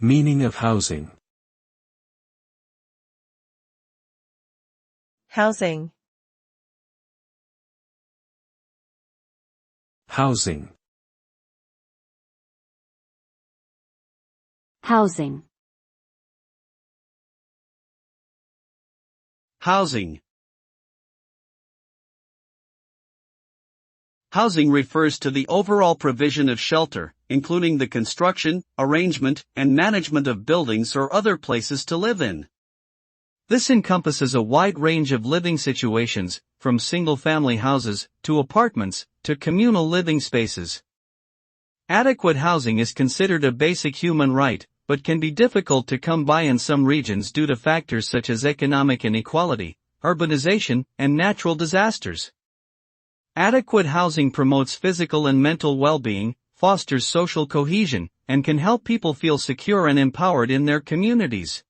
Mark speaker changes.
Speaker 1: Meaning of housing.
Speaker 2: Housing.
Speaker 1: Housing.
Speaker 3: Housing.
Speaker 4: Housing. Housing refers to the overall provision of shelter, including the construction, arrangement, and management of buildings or other places to live in. This encompasses a wide range of living situations, from single-family houses, to apartments, to communal living spaces. Adequate housing is considered a basic human right, but can be difficult to come by in some regions due to factors such as economic inequality, urbanization, and natural disasters. Adequate housing promotes physical and mental well-being, fosters social cohesion, and can help people feel secure and empowered in their communities.